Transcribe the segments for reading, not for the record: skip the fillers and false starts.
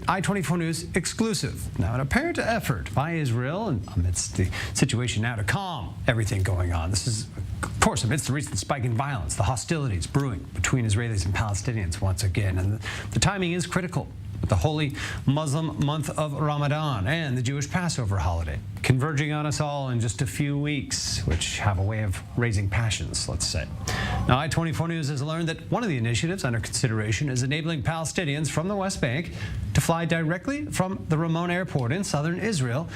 I-24 News exclusive. Now, an apparent effort by Israel, and amidst the situation now to calm everything going on. This is, of course, amidst the recent spike in violence, the hostilities brewing between Israelis and Palestinians once again. And the timing is critical, with the holy Muslim month of Ramadan and the Jewish Passover holiday converging on us all in just a few weeks, which have a way of raising passions, let's say. Now, I-24 News has learned that one of the initiatives under consideration is enabling Palestinians from the West Bank to fly directly from the Ramon airport in southern Israel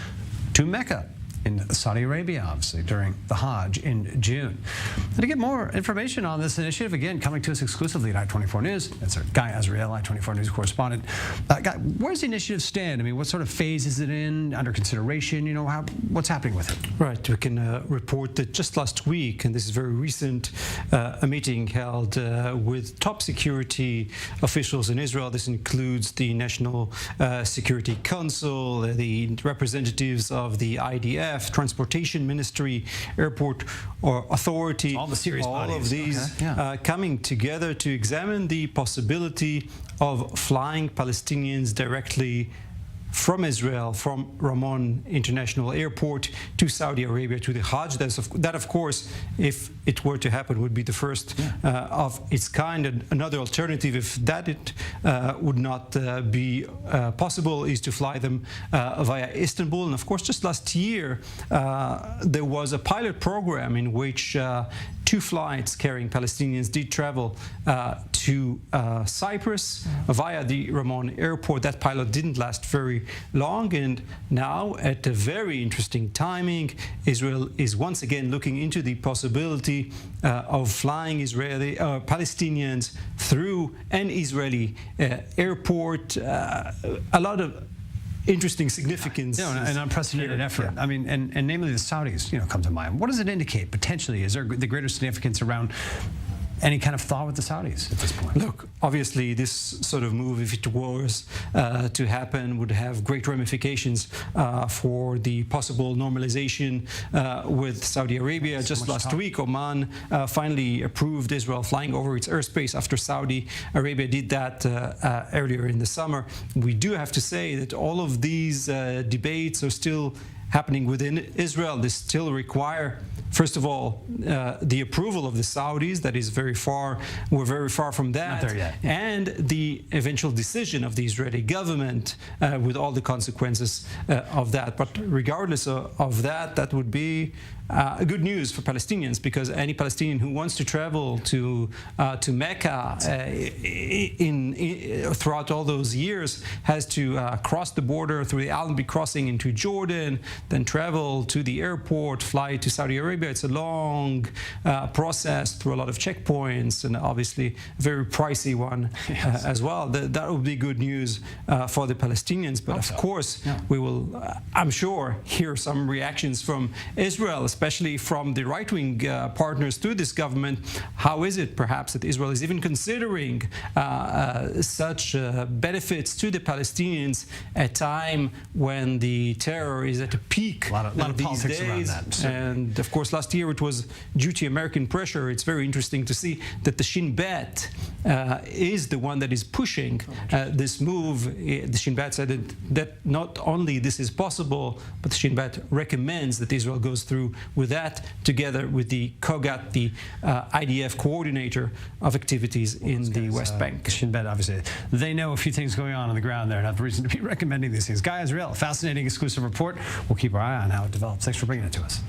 to Mecca in Saudi Arabia, obviously, during the Hajj in June. And to get more information on this initiative, again, coming to us exclusively at I-24 News, that's our Guy Azriel, I-24 News correspondent. Guy, where's the initiative stand? I mean, what sort of phase is it in, under consideration? You know, what's happening with it? Right, we can report that just last week, and this is very recent, a meeting held with top security officials in Israel. This includes the National Security Council, the representatives of the IDF, Transportation Ministry, Airport Authority, all the serious bodies. Of these coming together to examine the possibility of flying Palestinians directly from Israel, from Ramon International Airport to Saudi Arabia, to the Hajj. That, of course, if it were to happen, would be the first of its kind. And another alternative, if that would not be possible, is to fly them via Istanbul. And of course, just last year, there was a pilot program in which 2 flights carrying Palestinians did travel to Cyprus via the Ramon airport. That pilot didn't last very long, and now, at a very interesting timing, Israel is once again looking into the possibility of flying Palestinians through an Israeli airport. A lot of interesting significance. An unprecedented effort. Yeah. I mean, and namely the Saudis, come to mind. What does it indicate potentially? Is there the greater significance around any kind of thought with the Saudis at this point? Look, obviously this sort of move, if it was to happen, would have great ramifications for the possible normalization with Saudi Arabia. Just last week, Oman finally approved Israel flying over its airspace after Saudi Arabia did that earlier in the summer. We do have to say that all of these debates are still happening within Israel. They still require, first of all, the approval of the Saudis. That is we're very far from that. Not there yet. And the eventual decision of the Israeli government with all the consequences of that. But regardless of that, that would be good news for Palestinians, because any Palestinian who wants to travel to Mecca throughout all those years has to cross the border through the Allenby crossing into Jordan, then travel to the airport, fly to Saudi Arabia. It's a long process through a lot of checkpoints, and obviously a very pricey one as well. That would be good news for the Palestinians. But of course, we will, I'm sure, hear some reactions from Israel, especially from the right-wing partners to this government. How is it, perhaps, that Israel is even considering such benefits to the Palestinians at a time when the terror is at a peak a lot of these politics days? around that. And of course, last year it was due to American pressure. It's very interesting to see that the Shin Bet is the one that is pushing this move. The Shin Bet said that not only this is possible, but the Shin Bet recommends that Israel goes through with that, together with the Kogat, the IDF coordinator of activities in the West Bank. Shin Bet, obviously, they know a few things going on the ground there and have reason to be recommending these things. Guy Azriel, fascinating exclusive report. We'll keep our eye on how it develops. Thanks for bringing it to us.